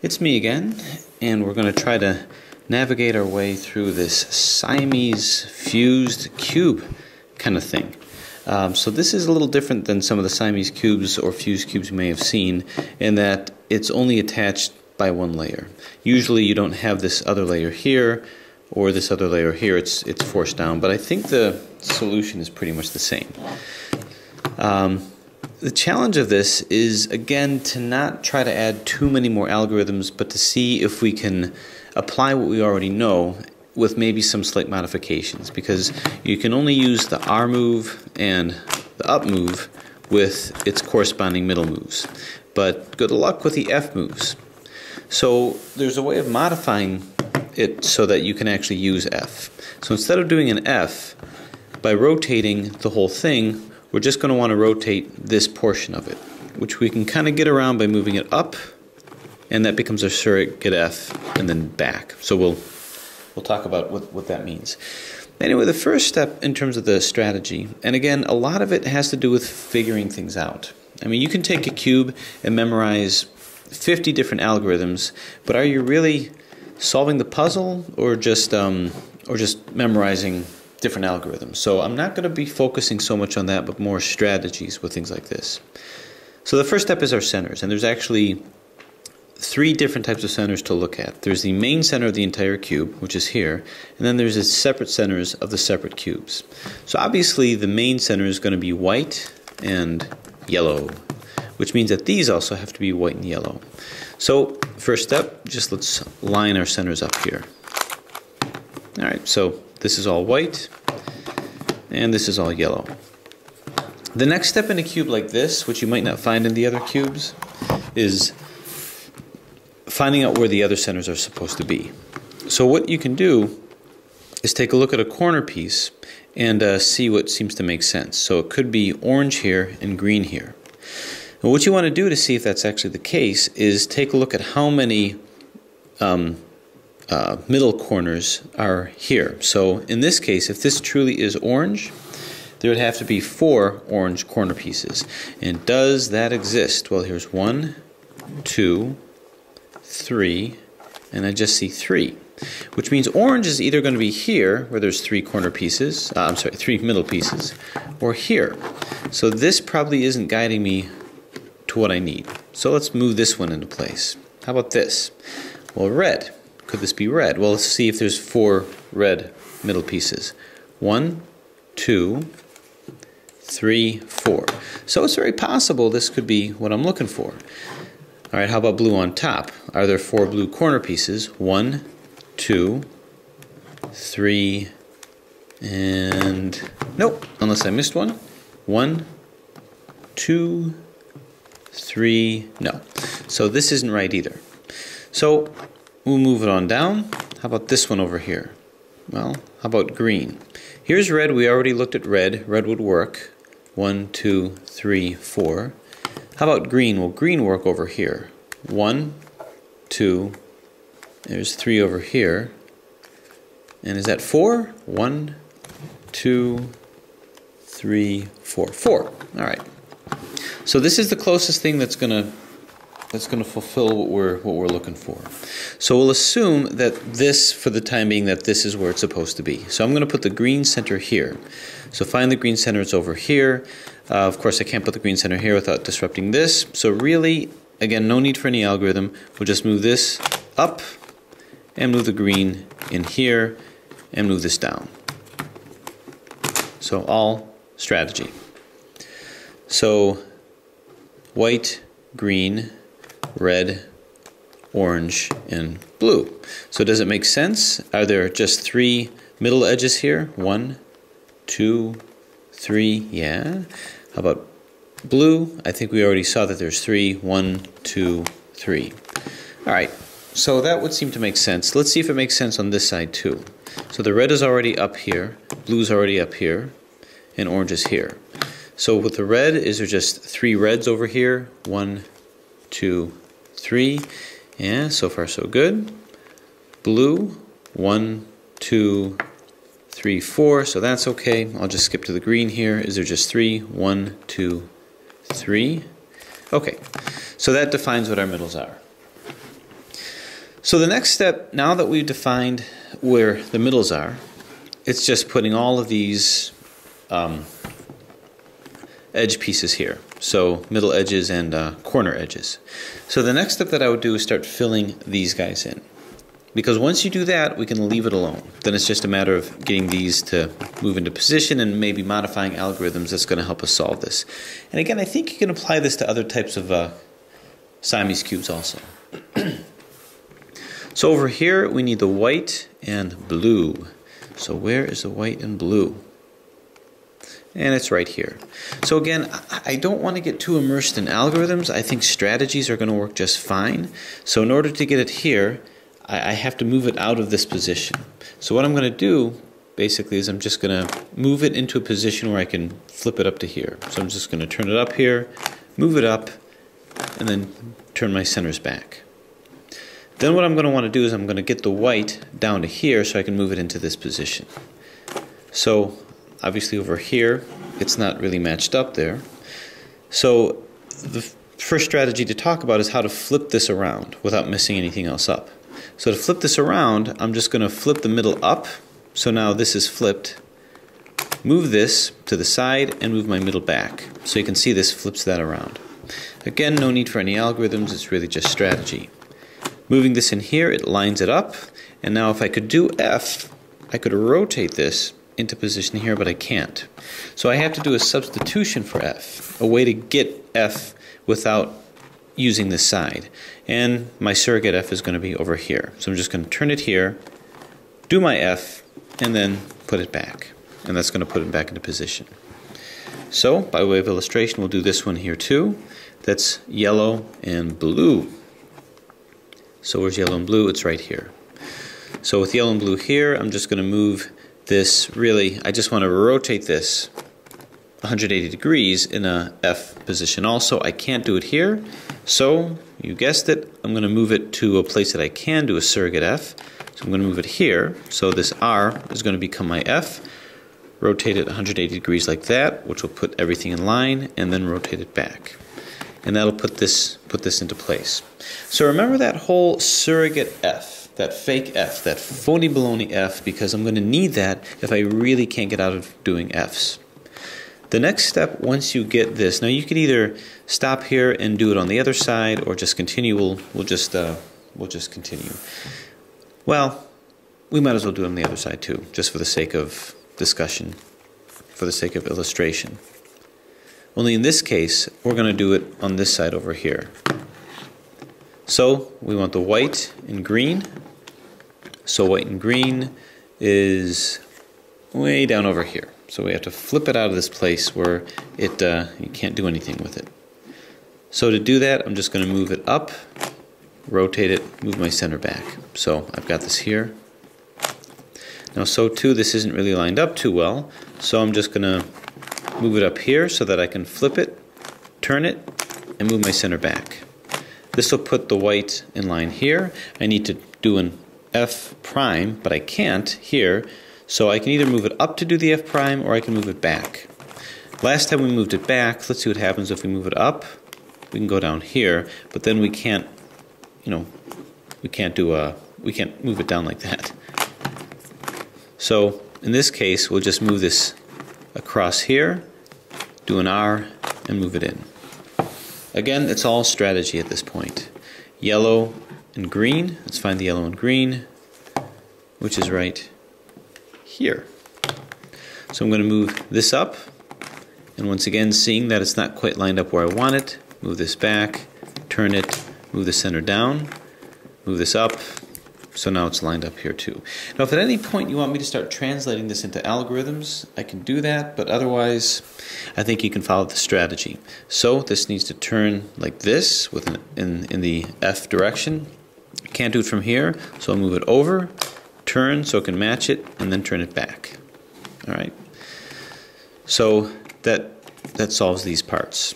It's me again, and we're going to try to navigate our way through this Siamese fused cube kind of thing. So this is a little different than some of the Siamese cubes or fused cubes you may have seen, in that it's only attached by one layer. Usually you don't have this other layer here or this other layer here, it's forced down, but I think the solution is pretty much the same. The challenge of this is, again, to not try to add too many more algorithms, but to see if we can apply what we already know with maybe some slight modifications, because you can only use the R move and the up move with its corresponding middle moves. But good luck with the F moves. So there's a way of modifying it so that you can actually use F. So instead of doing an F, by rotating the whole thing, we're just going to want to rotate this portion of it, which we can kind of get around by moving it up, and that becomes our surrogate F, and then back. So we'll talk about what that means. Anyway, the first step in terms of the strategy, and again, a lot of it has to do with figuring things out. I mean, you can take a cube and memorize 50 different algorithms, but are you really solving the puzzle, or just memorizing different algorithms? So I'm not going to be focusing so much on that, but more strategies with things like this. So the first step is our centers, and there's actually 3 different types of centers to look at. There's the main center of the entire cube, which is here, and then there's the separate centers of the separate cubes. So obviously the main center is going to be white and yellow, which means that these also have to be white and yellow. So first step, just let's line our centers up here. Alright, so this is all white, and this is all yellow. The next step in a cube like this, which you might not find in the other cubes, is finding out where the other centers are supposed to be. So what you can do is take a look at a corner piece and see what seems to make sense. So it could be orange here and green here. And what you want to do to see if that's actually the case is take a look at how many middle corners are here. So in this case, if this truly is orange, there would have to be 4 orange corner pieces. And does that exist? Well, here's 1, 2, 3, and I just see 3, which means orange is either going to be here, where there's 3 corner pieces, 3 middle pieces, or here. So this probably isn't guiding me to what I need. So let's move this one into place. How about this? Well, red. Could this be red? Well, let's see if there's 4 red middle pieces. 1, 2, 3, 4. So it's very possible this could be what I'm looking for. All right, how about blue on top? Are there 4 blue corner pieces? 1, 2, 3, and nope, unless I missed one. 1, 2, 3, no. So this isn't right either. So we'll move it on down. How about this one over here? Well, how about green? Here's red. We already looked at red. Red would work. 1, 2, 3, 4. How about green? Well, green work over here. 1, 2, there's 3 over here. And is that 4? 1, 2, 3, 4. 4. All right. So this is the closest thing that's going to fulfill what we're looking for. So we'll assume that this, for the time being, that this is where it's supposed to be. So I'm going to put the green center here. So find the green center, it's over here. Of course, I can't put the green center here without disrupting this. So really, again, no need for any algorithm. We'll just move this up and move the green in here and move this down. So all strategy. So white, green, red, orange, and blue. So does it make sense? Are there just 3 middle edges here? 1, 2, 3, yeah. How about blue? I think we already saw that there's 3. 1, 2, 3. All right, so that would seem to make sense. Let's see if it makes sense on this side too. So the red is already up here, blue's already up here, and orange is here. So with the red, is there just 3 reds over here? 1, 2, 3. Yeah, so far so good. Blue, 1, 2, 3, 4. So that's okay. I'll just skip to the green here. Is there just 3? 1, 2, 3. Okay, so that defines what our middles are. So the next step, now that we've defined where the middles are, it's just putting all of these edge pieces here. So middle edges and corner edges. So the next step that I would do is start filling these guys in. Because once you do that, we can leave it alone. Then it's just a matter of getting these to move into position and maybe modifying algorithms that's going to help us solve this. And again, I think you can apply this to other types of Siamese cubes also. So over here, we need the white and blue. So where is the white and blue? And it's right here. So again, I don't want to get too immersed in algorithms. I think strategies are going to work just fine. So in order to get it here, I have to move it out of this position. So what I'm going to do, basically, is I'm just going to move it into a position where I can flip it up to here. So I'm just going to turn it up here, move it up, and then turn my centers back. Then what I'm going to want to do is I'm going to get the white down to here so I can move it into this position. So obviously over here, it's not really matched up there. So the first strategy to talk about is how to flip this around without messing anything else up. So to flip this around, I'm just going to flip the middle up. So now this is flipped. Move this to the side and move my middle back. So you can see this flips that around. Again, no need for any algorithms, it's really just strategy. Moving this in here, it lines it up. And now if I could do F, I could rotate this into position here, but I can't. So I have to do a substitution for F, a way to get F without using this side. And my surrogate F is going to be over here. So I'm just going to turn it here, do my F, and then put it back. And that's going to put it back into position. So by way of illustration, we'll do this one here too. That's yellow and blue. So where's yellow and blue? It's right here. So with yellow and blue here, I'm just going to move this, really, I just want to rotate this 180 degrees in a F position also. I can't do it here, so you guessed it, I'm going to move it to a place that I can do a surrogate F. So I'm going to move it here, so this R is going to become my F, rotate it 180 degrees like that, which will put everything in line, and then rotate it back. And that'll put this into place. So remember that whole surrogate F, that fake F, that phony baloney F, because I'm going to need that if I really can't get out of doing Fs. The next step, once you get this, now you could either stop here and do it on the other side, or just continue. We'll just continue. Well, we might as well do it on the other side too, just for the sake of discussion, for the sake of illustration. Only in this case, we're going to do it on this side over here. So we want the white and green. So white and green is way down over here. So we have to flip it out of this place where it you can't do anything with it. So to do that, I'm just going to move it up, rotate it, move my center back. So I've got this here. Now so too, this isn't really lined up too well. So I'm just going to move it up here so that I can flip it, turn it, and move my center back. This will put the white in line here. I need to do an F prime, but I can't here. So I can either move it up to do the F prime, or I can move it back. Last time we moved it back, let's see what happens if we move it up. We can go down here, but then we can't, we can't move it down like that. So in this case, we'll just move this across here, do an R, and move it in. Again, it's all strategy at this point. Yellow and green, let's find the yellow and green, which is right here. So I'm going to move this up, and once again, seeing that it's not quite lined up where I want it, move this back, turn it, move the center down, move this up, so now it's lined up here too. Now if at any point you want me to start translating this into algorithms, I can do that, but otherwise I think you can follow the strategy. So this needs to turn like this with in the F direction. Can't do it from here, so I'll move it over, turn so it can match it, and then turn it back. Alright. So that solves these parts.